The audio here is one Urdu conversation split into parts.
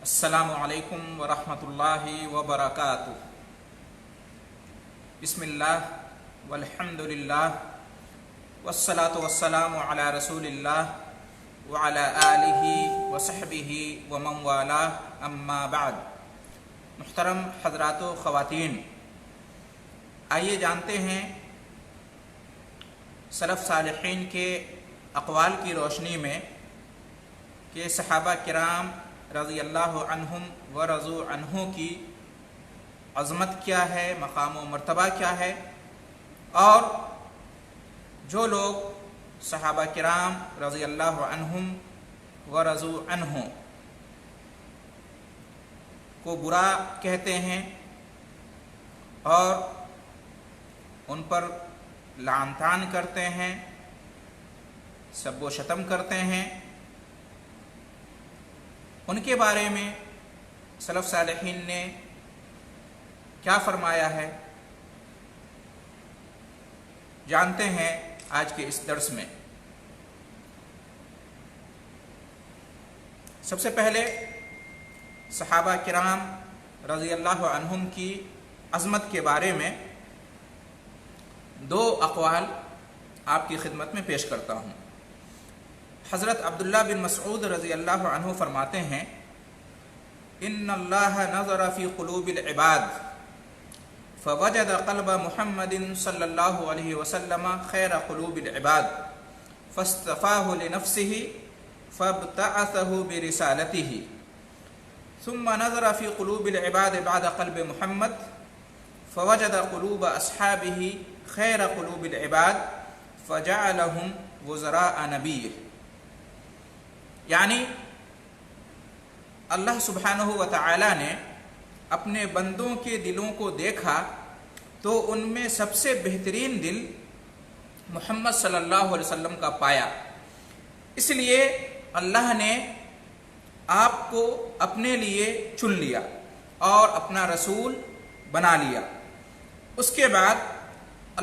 السلام علیکم ورحمۃ اللہ وبرکاتہ۔ بسم اللہ والحمد للہ والصلاة والسلام علی رسول اللہ وعلی آلہ وصحبہ ومن والاه، اما بعد۔ محترم حضرات و خواتین، آئیے جانتے ہیں سلف صالحین کے اقوال کی روشنی میں کہ صحابہ کرام رضی اللہ عنہم و رضوا عنہ کی عظمت کیا ہے، مقام و مرتبہ کیا ہے، اور جو لوگ صحابہ کرام رضی اللہ عنہم و رضوا عنہ کو برا کہتے ہیں اور ان پر لعن طعن کرتے ہیں، سب و شتم کرتے ہیں، ان کے بارے میں سلف صالحین نے کیا فرمایا ہے، جانتے ہیں آج کے اس درس میں۔ سب سے پہلے صحابہ کرام رضی اللہ عنہم کی عظمت کے بارے میں دو اقوال آپ کی خدمت میں پیش کرتا ہوں۔ حضرت عبداللہ بن مسعود رضی اللہ عنہ فرماتے ہیں، ان اللہ نظر فی قلوب العباد فوجد قلب محمد صلی اللہ علیہ وسلم خیر قلوب العباد فاصطفاہ لنفسہ فابتعثہ برسالتہ، ثم نظر فی قلوب العباد بعد قلب محمد فوجد قلوب اصحابہ خیر قلوب العباد فجعلہم وزراء نبیہ۔ یعنی اللہ سبحانہ و تعالی نے اپنے بندوں کے دلوں کو دیکھا تو ان میں سب سے بہترین دل محمد صلی اللہ علیہ وسلم کا پایا، اس لیے اللہ نے آپ کو اپنے لیے چن لیا اور اپنا رسول بنا لیا۔ اس کے بعد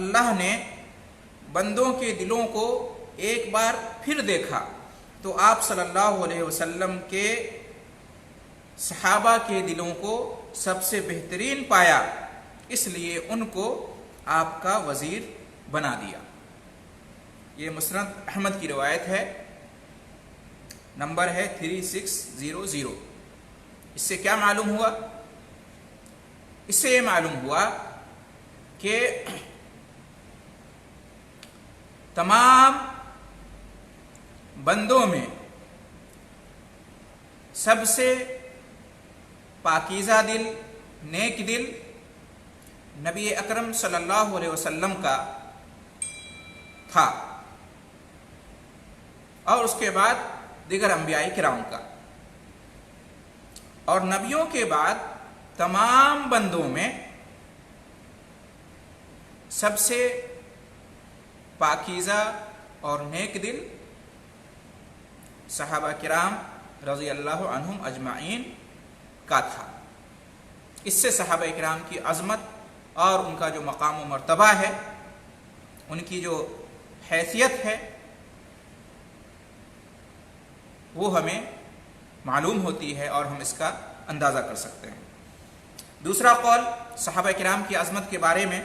اللہ نے بندوں کے دلوں کو ایک بار پھر دیکھا تو آپ صلی اللہ علیہ وسلم کے صحابہ کے دلوں کو سب سے بہترین پایا، اس لیے ان کو آپ کا وزیر بنا دیا۔ یہ مسند احمد کی روایت ہے، نمبر ہے 3600۔ اس سے کیا معلوم ہوا؟ اس سے یہ معلوم ہوا کہ تمام بندوں میں سب سے پاکیزہ دل، نیک دل نبی اکرم صلی اللہ علیہ وسلم کا تھا، اور اس کے بعد دیگر انبیاء کرام کا، اور نبیوں کے بعد تمام بندوں میں سب سے پاکیزہ اور نیک دل صحابہ کرام رضی اللہ عنہم اجمعین کا تھا۔ اس سے صحابہ کرام کی عظمت اور ان کا جو مقام و مرتبہ ہے، ان کی جو حیثیت ہے، وہ ہمیں معلوم ہوتی ہے اور ہم اس کا اندازہ کر سکتے ہیں۔ دوسرا قول صحابہ کرام کی عظمت کے بارے میں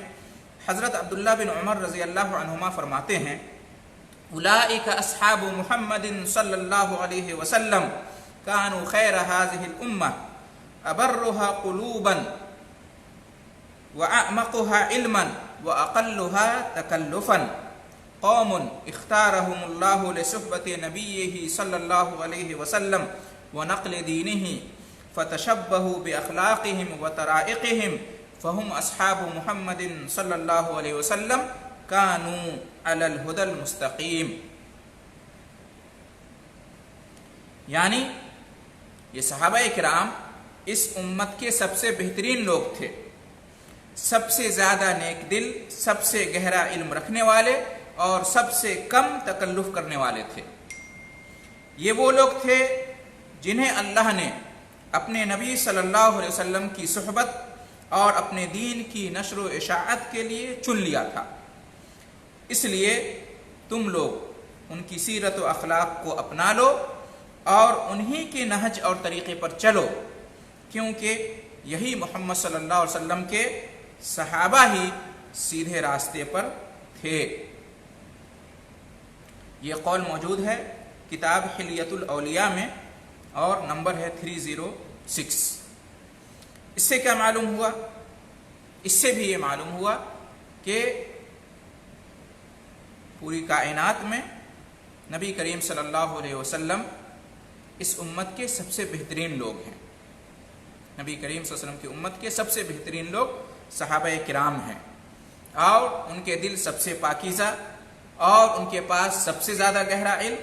حضرت عبداللہ بن عمر رضی اللہ عنہما فرماتے ہیں، اولئک اصحاب محمد صلی اللہ علیہ وسلم كانوا خیر هذه الامہ ابرها قلوبا واعمقها علما واقلها تکلفا، قوم اختارهم اللہ لصحبت نبیہ صلی اللہ علیہ وسلم ونقل دینہ فتشبہوا باخلاقهم وطرائقهم فهم اصحاب محمد صلی اللہ علیہ وسلم كانوا علی الہدی المستقیم۔ یعنی یہ صحابہ کرام اس امت کے سب سے بہترین لوگ تھے، سب سے زیادہ نیک دل، سب سے گہرا علم رکھنے والے اور سب سے کم تکلف کرنے والے تھے۔ یہ وہ لوگ تھے جنہیں اللہ نے اپنے نبی صلی اللہ علیہ وسلم کی صحبت اور اپنے دین کی نشر و اشاعت کے لیے چن لیا تھا، اس لیے تم لوگ ان کی سیرت و اخلاق کو اپنا لو اور انہی کے نہج اور طریقے پر چلو، کیونکہ یہی محمد صلی اللہ علیہ وسلم کے صحابہ ہی سیدھے راستے پر تھے۔ یہ قول موجود ہے کتاب حلیۃ الاولیاء میں اور نمبر ہے 306۔ اس سے کیا معلوم ہوا؟ اس سے بھی یہ معلوم ہوا کہ پوری کائنات میں نبی کریم صلی اللہ علیہ وسلم اس امت کے سب سے بہترین لوگ ہیں۔ نبی کریم صلی اللہ علیہ وسلم کی امت کے سب سے بہترین لوگ صحابہ کرام ہیں، اور ان کے دل سب سے پاکیزہ، اور ان کے پاس سب سے زیادہ گہرا علم،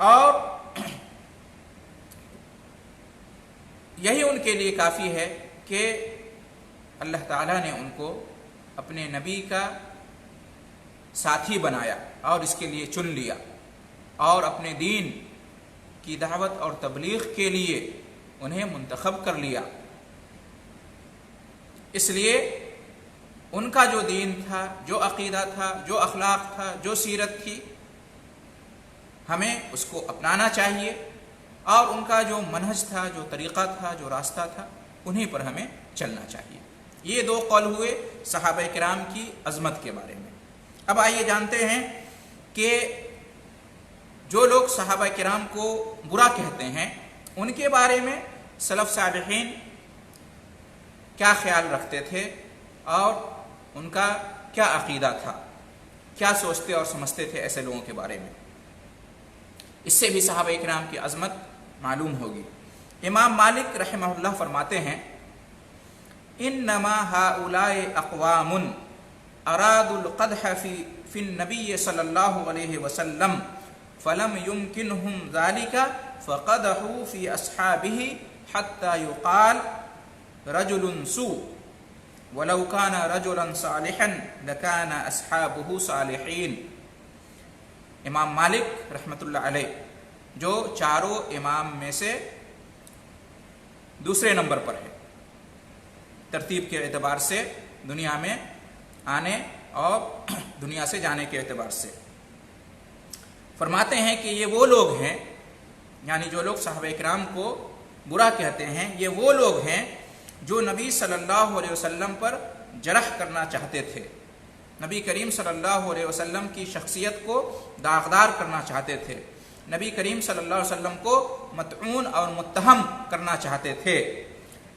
اور یہی ان کے لیے کافی ہے کہ اللہ تعالیٰ نے ان کو اپنے نبی کا ساتھی بنایا اور اس کے لیے چن لیا، اور اپنے دین کی دعوت اور تبلیغ کے لیے انہیں منتخب کر لیا۔ اس لیے ان کا جو دین تھا، جو عقیدہ تھا، جو اخلاق تھا، جو سیرت تھی، ہمیں اس کو اپنانا چاہیے، اور ان کا جو منہج تھا، جو طریقہ تھا، جو راستہ تھا، انہیں پر ہمیں چلنا چاہیے۔ یہ دو قول ہوئے صحابہ کرام کی عظمت کے بارے میں۔ اب آئیے جانتے ہیں کہ جو لوگ صحابہ کرام کو برا کہتے ہیں ان کے بارے میں سلف صالحین کیا خیال رکھتے تھے اور ان کا کیا عقیدہ تھا، کیا سوچتے اور سمجھتے تھے ایسے لوگوں کے بارے میں۔ اس سے بھی صحابہ کرام کی عظمت معلوم ہوگی۔ امام مالک رحمہ اللہ فرماتے ہیں انما ہؤلاء اقوام ارادوا القدح فی النبی صلی اللہ علیہ وسلم فلم يمكنهم ذلك فقدحوا في اصحابه حتى يقال رجل سوء ولو كان رجلا صالحا لكان اصحابه صالحين۔ امام مالک رحمۃ اللہ علیہ جو چاروں امام میں سے دوسرے نمبر پر ہے ترتیب کے اعتبار سے، دنیا میں آنے اور دنیا سے جانے کے اعتبار سے، فرماتے ہیں کہ یہ وہ لوگ ہیں، یعنی جو لوگ صحابہ کرام کو برا کہتے ہیں، یہ وہ لوگ ہیں جو نبی صلی اللہ علیہ وسلم پر جرح کرنا چاہتے تھے، نبی کریم صلی اللہ علیہ وسلم کی شخصیت کو داغدار کرنا چاہتے تھے، نبی کریم صلی اللہ علیہ وسلم کو مطعون اور متہم کرنا چاہتے تھے،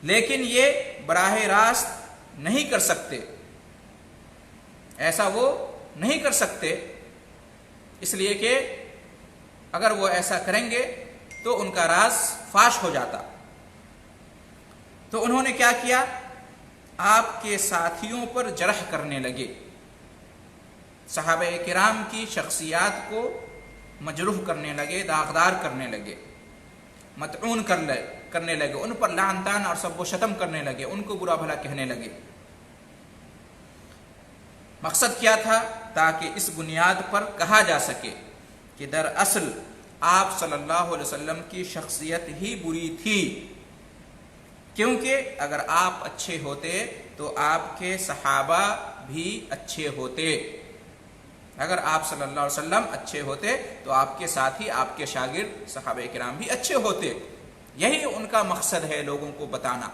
لیکن یہ براہ راست نہیں کر سکتے، ایسا وہ نہیں کر سکتے، اس لیے کہ اگر وہ ایسا کریں گے تو ان کا راز فاش ہو جاتا۔ تو انہوں نے کیا کیا؟ آپ کے ساتھیوں پر جرح کرنے لگے، صحابہ کرام کی شخصیات کو مجروح کرنے لگے، داغدار کرنے لگے، مطعون کرنے لگے، ان پر لعن طعن اور سب و شتم کرنے لگے، ان کو برا بھلا کہنے لگے۔ مقصد کیا تھا؟ تاکہ اس بنیاد پر کہا جا سکے کہ دراصل آپ صلی اللہ علیہ وسلم کی شخصیت ہی بری تھی، کیونکہ اگر آپ اچھے ہوتے تو آپ کے صحابہ بھی اچھے ہوتے، اگر آپ صلی اللہ علیہ وسلم اچھے ہوتے تو آپ کے ساتھی، آپ کے شاگرد صحابہ کرام بھی اچھے ہوتے۔ یہی ان کا مقصد ہے، لوگوں کو بتانا۔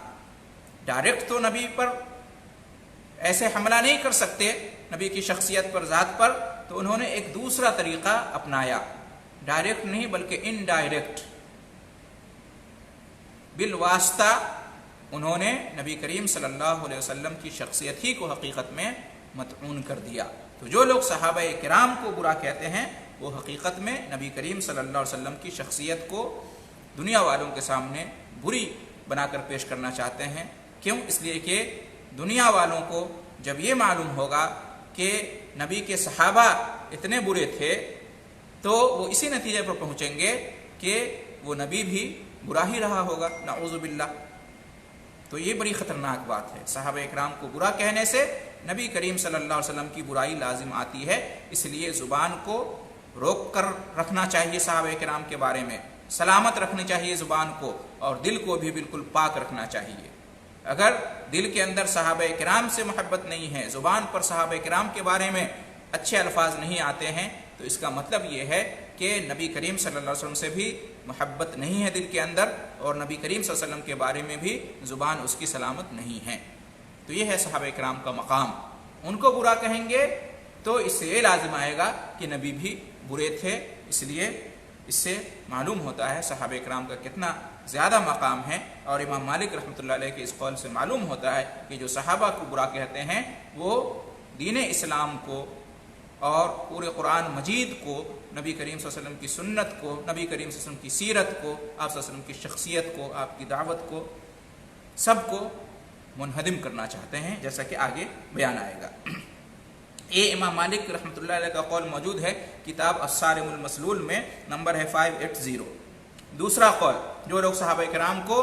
ڈائریکٹ تو نبی پر ایسے حملہ نہیں کر سکتے، نبی کی شخصیت پر، ذات پر، تو انہوں نے ایک دوسرا طریقہ اپنایا، ڈائریکٹ نہیں بلکہ انڈائریکٹ، بالواسطہ انہوں نے نبی کریم صلی اللہ علیہ وسلم کی شخصیت ہی کو حقیقت میں مطعون کر دیا۔ تو جو لوگ صحابہ کرام کو برا کہتے ہیں وہ حقیقت میں نبی کریم صلی اللہ علیہ وسلم کی شخصیت کو دنیا والوں کے سامنے بری بنا کر پیش کرنا چاہتے ہیں۔ کیوں؟ اس لیے کہ دنیا والوں کو جب یہ معلوم ہوگا کہ نبی کے صحابہ اتنے برے تھے تو وہ اسی نتیجے پر پہنچیں گے کہ وہ نبی بھی برا ہی رہا ہوگا، نعوذ باللہ۔ تو یہ بڑی خطرناک بات ہے، صحابہ اکرام کو برا کہنے سے نبی کریم صلی اللہ علیہ وسلم کی برائی لازم آتی ہے۔ اس لیے زبان کو روک کر رکھنا چاہیے، صحابہ اکرام کے بارے میں سلامت رکھنی چاہیے زبان کو، اور دل کو بھی بالکل پاک رکھنا چاہیے۔ اگر دل کے اندر صحابہ کرام سے محبت نہیں ہے، زبان پر صحابہ کرام کے بارے میں اچھے الفاظ نہیں آتے ہیں، تو اس کا مطلب یہ ہے کہ نبی کریم صلی اللہ علیہ وسلم سے بھی محبت نہیں ہے دل کے اندر، اور نبی کریم صلی اللہ علیہ وسلم کے بارے میں بھی زبان اس کی سلامت نہیں ہے۔ تو یہ ہے صحابہ کرام کا مقام۔ ان کو برا کہیں گے تو اس سے یہ لازم آئے گا کہ نبی بھی برے تھے، اس لیے اس سے معلوم ہوتا ہے صحابہ کرام کا کتنا زیادہ مقام ہے۔ اور امام مالک رحمۃ اللہ علیہ کے اس قول سے معلوم ہوتا ہے کہ جو صحابہ کو برا کہتے ہیں وہ دین اسلام کو اور پورے قرآن مجید کو، نبی کریم صلی اللہ علیہ وسلم کی سنت کو، نبی کریم صلی اللہ علیہ وسلم کی سیرت کو، آپ صلی اللہ علیہ وسلم کی شخصیت کو، آپ کی دعوت کو، سب کو منہدم کرنا چاہتے ہیں، جیسا کہ آگے بیان آئے گا۔ یہ امام مالک رحمۃ اللہ علیہ کا قول موجود ہے کتاب الصارم المسلول میں، نمبر ہے 580۔ دوسرا قول، جو لوگ صحابہ کرام کو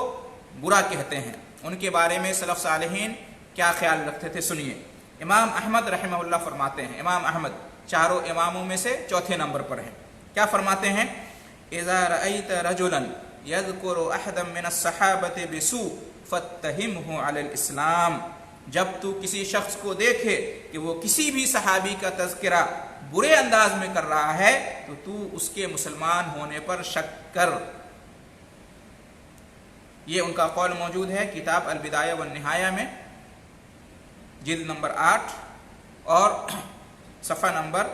برا کہتے ہیں ان کے بارے میں سلف صالحین کیا خیال رکھتے تھے، سنیے۔ امام احمد رحمہ اللہ فرماتے ہیں، امام احمد چاروں اماموں میں سے چوتھے نمبر پر ہیں، کیا فرماتے ہیں؟ اذا رأيت رجلا يذكر احدا من الصحابة بسوء فاتهمه على الاسلام، جب تو کسی شخص کو دیکھے کہ وہ کسی بھی صحابی کا تذکرہ برے انداز میں کر رہا ہے تو اس کے مسلمان ہونے پر شک کر۔ یہ ان کا قول موجود ہے کتاب البدایہ والنہایہ میں، جلد نمبر 8 اور صفحہ نمبر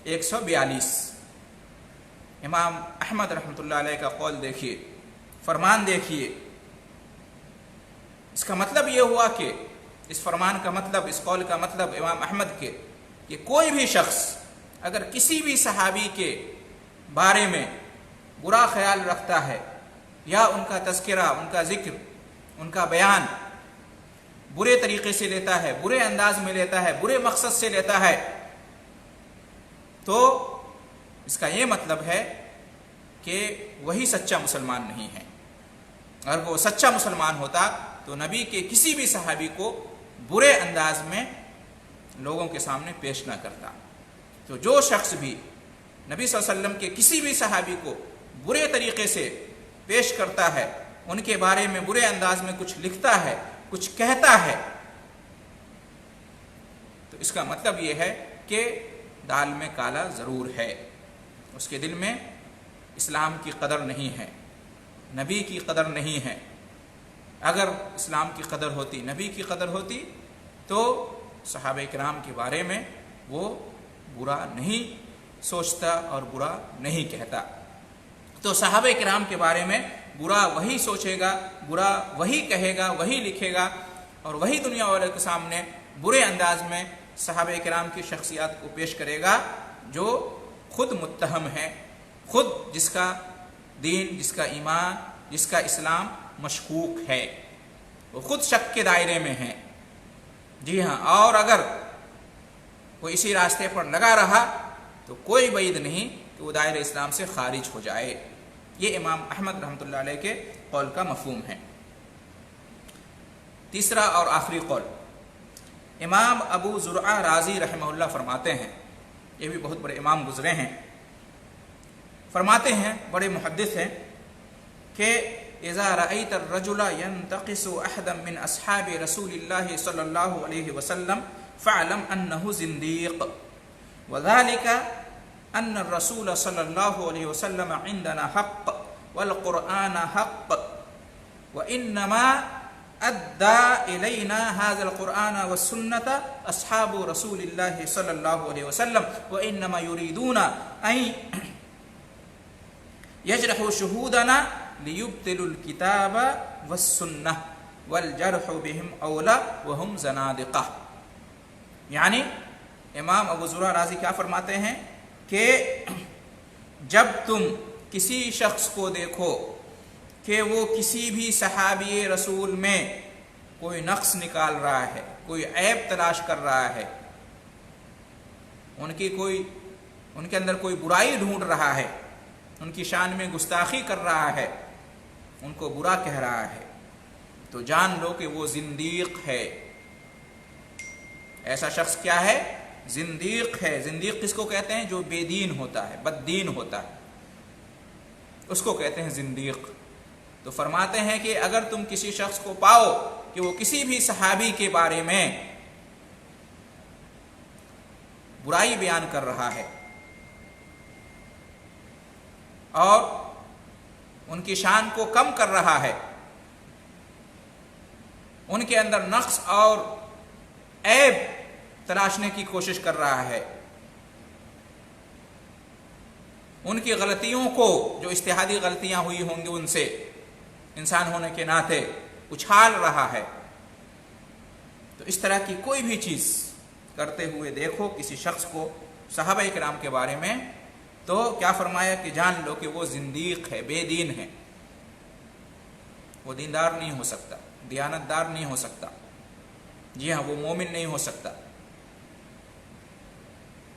142۔ امام احمد رحمۃ اللہ علیہ کا قول دیکھیے، فرمان دیکھیے۔ اس کا مطلب یہ ہوا کہ اس فرمان کا مطلب، اس قول کا مطلب امام احمد کے، کہ کوئی بھی شخص اگر کسی بھی صحابی کے بارے میں برا خیال رکھتا ہے یا ان کا تذکرہ، ان کا ذکر، ان کا بیان برے طریقے سے لیتا ہے، برے انداز میں لیتا ہے، برے مقصد سے لیتا ہے، تو اس کا یہ مطلب ہے کہ وہی سچا مسلمان نہیں ہے۔ اگر وہ سچا مسلمان ہوتا تو نبی کے کسی بھی صحابی کو برے انداز میں لوگوں کے سامنے پیش نہ کرتا۔ تو جو شخص بھی نبی صلی اللہ علیہ وسلم کے کسی بھی صحابی کو برے طریقے سے پیش کرتا ہے، ان کے بارے میں برے انداز میں کچھ لکھتا ہے، کچھ کہتا ہے، تو اس کا مطلب یہ ہے کہ دال میں کالا ضرور ہے، اس کے دل میں اسلام کی قدر نہیں ہے، نبی کی قدر نہیں ہے۔ اگر اسلام کی قدر ہوتی، نبی کی قدر ہوتی تو صحابہ کرام کے بارے میں وہ برا نہیں سوچتا اور برا نہیں کہتا۔ تو صحابہ کرام کے بارے میں برا وہی سوچے گا، برا وہی کہے گا، وہی لکھے گا، اور وہی دنیا والوں کے سامنے برے انداز میں صحابہ کرام کی شخصیات کو پیش کرے گا جو خود متہم ہے، خود جس کا دین، جس کا ایمان، جس کا اسلام مشکوک ہے، وہ خود شک کے دائرے میں ہے۔ جی ہاں، اور اگر وہ اسی راستے پر لگا رہا تو کوئی بعید نہیں کہ وہ دائرہ اسلام سے خارج ہو جائے۔ یہ امام احمد رحمۃ اللہ علیہ کے قول کا مفہوم ہے۔ تیسرا اور آخری قول، امام ابو زرعہ رازی رحمہ اللہ فرماتے ہیں، یہ بھی بہت بڑے امام گزرے ہیں، فرماتے ہیں، بڑے محدث ہیں، کہ اذا رأيت الرجل ينتقص احدا من اصحاب رسول الله صلی اللہ علیہ وسلم فاعلم انه زنديق وذلك ان الرسول صلی اللہ علیہ وسلم عندنا حق والقرآن حق وانما ادى الينا هذا القرآن والسنة اصحاب رسول الله صلی اللہ علیہ وسلم وانما يريدون ان يجرحوا شهودنا ليبطلوا الكتاب والسنة والجرح بهم اولى وهم زنادقة۔ یعنی امام ابو زرعہ رازی کیا فرماتے ہیں کہ جب تم کسی شخص کو دیکھو کہ وہ کسی بھی صحابی رسول میں کوئی نقص نکال رہا ہے، کوئی عیب تلاش کر رہا ہے، ان کے اندر کوئی برائی ڈھونڈ رہا ہے، ان کی شان میں گستاخی کر رہا ہے، ان کو برا کہہ رہا ہے، تو جان لو کہ وہ زندیق ہے۔ ایسا شخص کیا ہے؟ زندیق ہے۔ زندیق کس کو کہتے ہیں؟ جو بے دین ہوتا ہے، بد دین ہوتا ہے، اس کو کہتے ہیں زندیق۔ تو فرماتے ہیں کہ اگر تم کسی شخص کو پاؤ کہ وہ کسی بھی صحابی کے بارے میں برائی بیان کر رہا ہے اور ان کی شان کو کم کر رہا ہے، ان کے اندر نقص اور عیب تلاشنے کی کوشش کر رہا ہے، ان کی غلطیوں کو، جو اجتہادی غلطیاں ہوئی ہوں گی ان سے انسان ہونے کے ناطے، اچھال رہا ہے۔ تو اس طرح کی کوئی بھی چیز کرتے ہوئے دیکھو کسی شخص کو صحابہ کرام کے بارے میں، تو کیا فرمایا کہ جان لو کہ وہ زندیق ہے، بے دین ہے، وہ دیندار نہیں ہو سکتا، دیانتدار نہیں ہو سکتا، جی ہاں وہ مومن نہیں ہو سکتا،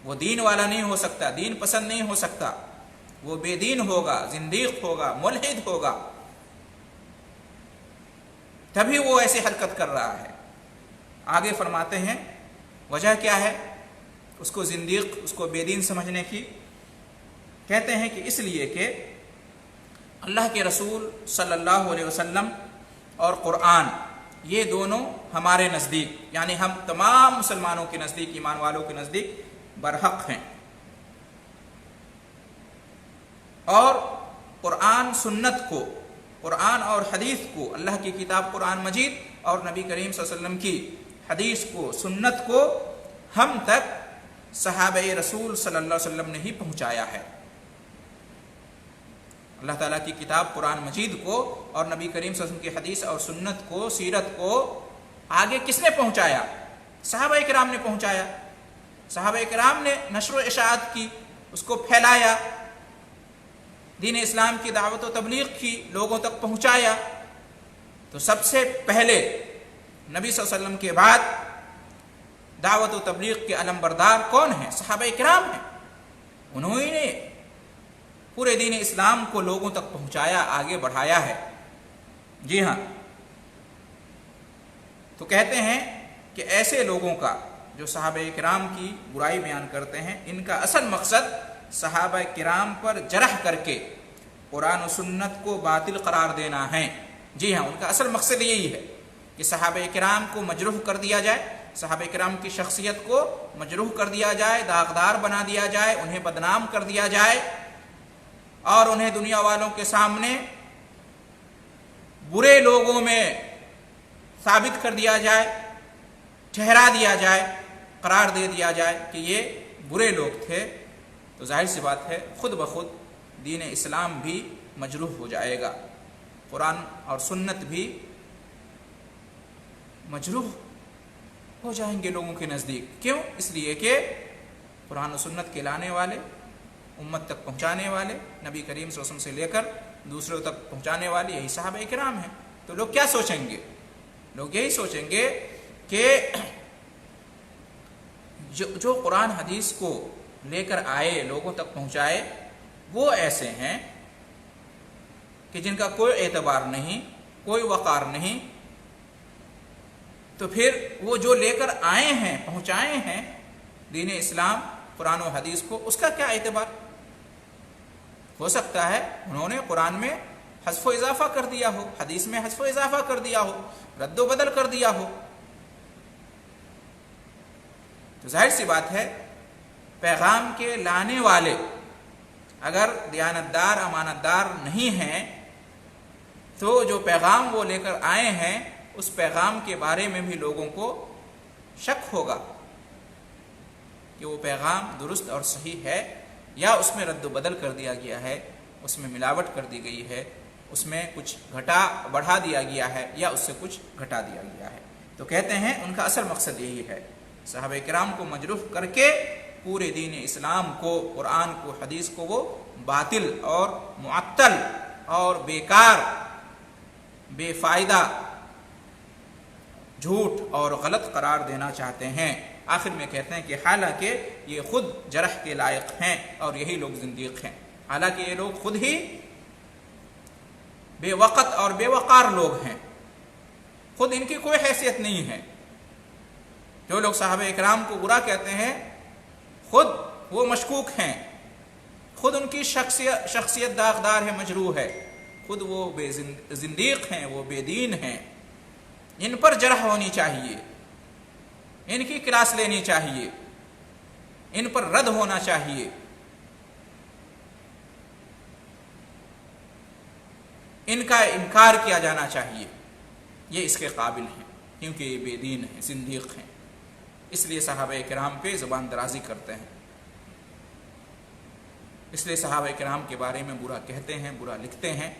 وہ دین والا نہیں ہو سکتا، دین پسند نہیں ہو سکتا، وہ بے دین ہوگا، زندیق ہوگا، ملحد ہوگا، تبھی وہ ایسی حرکت کر رہا ہے۔ آگے فرماتے ہیں وجہ کیا ہے اس کو زندیق، اس کو بے دین سمجھنے کی؟ کہتے ہیں کہ اس لیے کہ اللہ کے رسول صلی اللہ علیہ وسلم اور قرآن، یہ دونوں ہمارے نزدیک، یعنی ہم تمام مسلمانوں کے نزدیک، ایمان والوں کے نزدیک برحق ہیں، اور قرآن سنت کو، قرآن اور حدیث کو، اللہ کی کتاب قرآن مجید اور نبی کریم صلی اللہ علیہ وسلم کی حدیث کو، سنت کو ہم تک صحابہ رسول صلی اللہ علیہ وسلم نے ہی پہنچایا ہے۔ اللہ تعالیٰ کی کتاب قرآن مجید کو اور نبی کریم صلی اللہ علیہ وسلم کی حدیث اور سنت کو، سیرت کو آگے کس نے پہنچایا؟ صحابہ کرام نے پہنچایا۔ صحابہ کرام نے نشر و اشاعت کی، اس کو پھیلایا، دین اسلام کی دعوت و تبلیغ کی، لوگوں تک پہنچایا۔ تو سب سے پہلے نبی صلی اللہ علیہ وسلم کے بعد دعوت و تبلیغ کے علم بردار کون ہیں؟ صحابہ کرام ہیں۔ انہوں نے پورے دین اسلام کو لوگوں تک پہنچایا، آگے بڑھایا ہے۔ جی ہاں، تو کہتے ہیں کہ ایسے لوگوں کا جو صحابہ کرام کی برائی بیان کرتے ہیں، ان کا اصل مقصد صحابہ کرام پر جرح کر کے قرآن و سنت کو باطل قرار دینا ہے۔ جی ہاں، ان کا اصل مقصد یہی ہے کہ صحابہ کرام کو مجروح کر دیا جائے، صحابہ کرام کی شخصیت کو مجروح کر دیا جائے، داغدار بنا دیا جائے، انہیں بدنام کر دیا جائے، اور انہیں دنیا والوں کے سامنے برے لوگوں میں ثابت کر دیا جائے، ٹھہرا دیا جائے، قرار دے دیا جائے کہ یہ برے لوگ تھے۔ تو ظاہر سی بات ہے خود بخود دین اسلام بھی مجروح ہو جائے گا، قرآن اور سنت بھی مجروح ہو جائیں گے لوگوں کے نزدیک۔ کیوں؟ اس لیے کہ قرآن و سنت کے لانے والے، امت تک پہنچانے والے، نبی کریم صلی اللہ علیہ وسلم سے لے کر دوسروں تک پہنچانے والے یہی صحابہ کرام ہیں۔ تو لوگ کیا سوچیں گے؟ لوگ یہی سوچیں گے کہ جو قرآن حدیث کو لے کر آئے، لوگوں تک پہنچائے، وہ ایسے ہیں کہ جن کا کوئی اعتبار نہیں، کوئی وقار نہیں، تو پھر وہ جو لے کر آئے ہیں، پہنچائے ہیں دین اسلام، قرآن و حدیث کو، اس کا کیا اعتبار؟ ہو سکتا ہے انہوں نے قرآن میں حذف و اضافہ کر دیا ہو، حدیث میں حذف و اضافہ کر دیا ہو، رد و بدل کر دیا ہو۔ تو ظاہر سی بات ہے پیغام کے لانے والے اگر دیانتدار، امانتدار نہیں ہیں، تو جو پیغام وہ لے کر آئے ہیں اس پیغام کے بارے میں بھی لوگوں کو شک ہوگا کہ وہ پیغام درست اور صحیح ہے، یا اس میں رد و بدل کر دیا گیا ہے، اس میں ملاوٹ کر دی گئی ہے، اس میں کچھ بڑھا دیا گیا ہے، یا اس سے کچھ گھٹا دیا گیا ہے۔ تو کہتے ہیں ان کا اصل مقصد یہی ہے، صحابہ کرام کو مجروح کر کے پورے دین اسلام کو، قرآن کو، حدیث کو وہ باطل اور معطل اور بیکار، بے فائدہ، جھوٹ اور غلط قرار دینا چاہتے ہیں۔ آخر میں کہتے ہیں کہ حالانکہ یہ خود جرح کے لائق ہیں اور یہی لوگ زندیق ہیں، حالانکہ یہ لوگ خود ہی بے وقت اور بے وقار لوگ ہیں، خود ان کی کوئی حیثیت نہیں ہے۔ جو لوگ صحابہ اکرام کو برا کہتے ہیں، خود وہ مشکوک ہیں، خود ان کی شخصیت داغدار ہے، مجروح ہے، خود وہ بے زندیق ہیں، وہ بے دین ہیں۔ ان پر جرح ہونی چاہیے، ان کی کلاس لینی چاہیے، ان پر رد ہونا چاہیے۔ ان کا انکار کیا جانا چاہیے، یہ اس کے قابل ہیں کیونکہ یہ بے دین ہیں، زندیق ہیں، اس لیے صحابہ کرام پہ زبان درازی کرتے ہیں، اس لیے صحابہ کرام کے بارے میں برا کہتے ہیں، برا لکھتے ہیں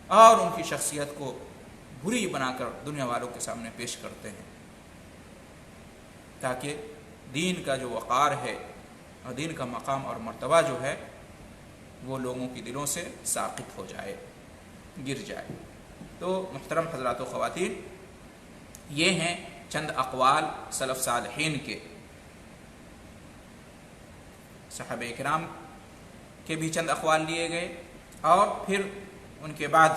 اور ان کی شخصیت کو بری بنا کر دنیا والوں کے سامنے پیش کرتے ہیں، تاکہ دین کا جو وقار ہے اور دین کا مقام اور مرتبہ جو ہے وہ لوگوں کی دلوں سے ساقط ہو جائے، گر جائے۔ تو محترم حضرات و خواتین، یہ ہیں چند اقوال سلف صالحین کے، صحابہ کرام کے بھی چند اقوال لیے گئے اور پھر ان کے بعد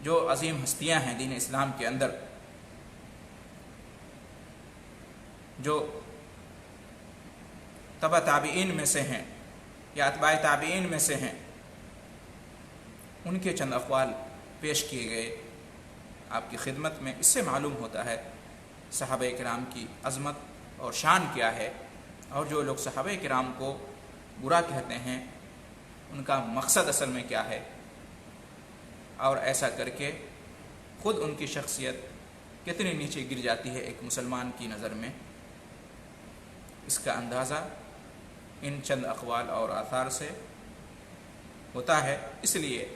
جو عظیم ہستیاں ہیں دین اسلام کے اندر، جو تبع تابعین میں سے ہیں یا اتباع تابعین میں سے ہیں، ان کے چند اقوال پیش کیے گئے آپ کی خدمت میں۔ اس سے معلوم ہوتا ہے صحابہ کرام کی عظمت اور شان کیا ہے، اور جو لوگ صحابہ کرام کو برا کہتے ہیں ان کا مقصد اصل میں کیا ہے، اور ایسا کر کے خود ان کی شخصیت کتنی نیچے گر جاتی ہے ایک مسلمان کی نظر میں، اس کا اندازہ ان چند اقوال اور آثار سے ہوتا ہے۔ اس لیے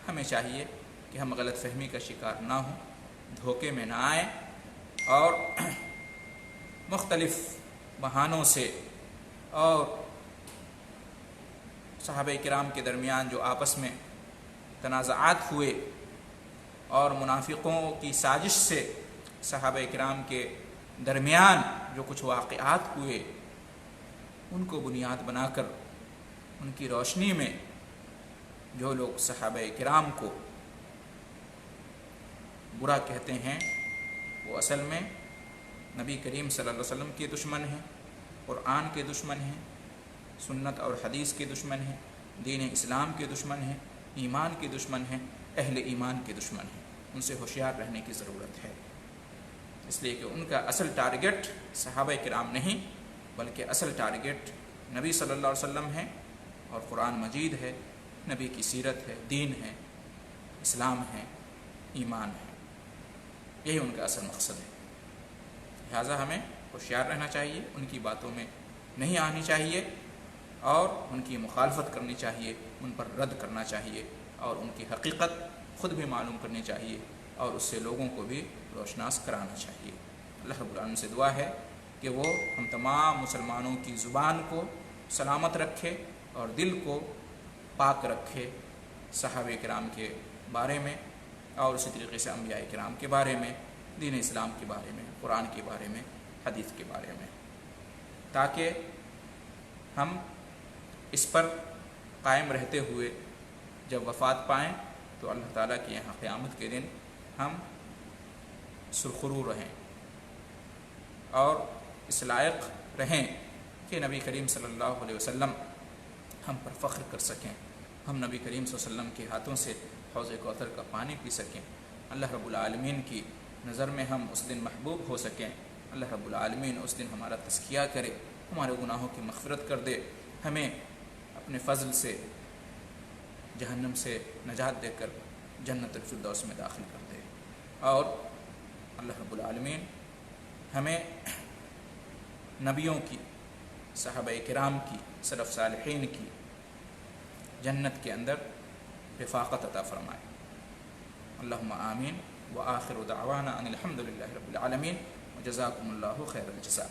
ہمیں چاہیے کہ ہم غلط فہمی کا شکار نہ ہوں، دھوکے میں نہ آئیں اور مختلف بہانوں سے اور صحابہ کرام کے درمیان جو آپس میں تنازعات ہوئے اور منافقوں کی سازش سے صحابہ کرام کے درمیان جو کچھ واقعات ہوئے، ان کو بنیاد بنا کر ان کی روشنی میں جو لوگ صحابہ کرام کو برا کہتے ہیں وہ اصل میں نبی کریم صلی اللہ علیہ وسلم کے دشمن ہیں، قرآن کے دشمن ہیں، سنت اور حدیث کے دشمن ہیں، دین اسلام کے دشمن ہیں، ایمان کے دشمن ہیں، اہل ایمان کے دشمن ہیں۔ ان سے ہوشیار رہنے کی ضرورت ہے، اس لیے کہ ان کا اصل ٹارگٹ صحابہ کرام نہیں بلکہ اصل ٹارگٹ نبی صلی اللہ علیہ وسلم ہے اور قرآن مجید ہے، نبی کی سیرت ہے، دین ہے، اسلام ہے، ایمان ہے، یہی ان کا اصل مقصد ہے۔ لہٰذا ہمیں ہوشیار رہنا چاہیے، ان کی باتوں میں نہیں آنی چاہیے اور ان کی مخالفت کرنی چاہیے، ان پر رد کرنا چاہیے اور ان کی حقیقت خود بھی معلوم کرنی چاہیے اور اس سے لوگوں کو بھی روشناس کرانا چاہیے۔ اللہ رب العالمین سے دعا ہے کہ وہ ہم تمام مسلمانوں کی زبان کو سلامت رکھے اور دل کو پاک رکھے صحابہ کرام کے بارے میں اور اسی طریقے سے انبیاء کرام کے بارے میں، دین اسلام کے بارے میں، قرآن کے بارے میں، حدیث کے بارے میں، تاکہ ہم اس پر قائم رہتے ہوئے جب وفات پائیں تو اللہ تعالیٰ کے یہاں قیامت کے دن ہم سرخرو رہیں اور اس لائق رہیں کہ نبی کریم صلی اللہ علیہ وسلم ہم پر فخر کر سکیں، ہم نبی کریم صلی اللہ علیہ وسلم کے ہاتھوں سے حوض کوثر کا پانی پی سکیں، اللہ رب العالمین کی نظر میں ہم اس دن محبوب ہو سکیں، اللہ رب العالمین اس دن ہمارا تزکیہ کرے، ہمارے گناہوں کی مغفرت کر دے، ہمیں اپنے فضل سے جہنم سے نجات دے کر جنت الفردوس میں داخل کر دے، اور اللہ رب العالمین ہمیں نبیوں کی، صحابہ کرام کی، سلف صالحین کی جنت کے اندر رفاقت عطا فرمائے۔ اللہم آمین، وآخر دعوانا ان الحمد للہ رب العالمین، وجزاکم اللہ خیر الجزاء۔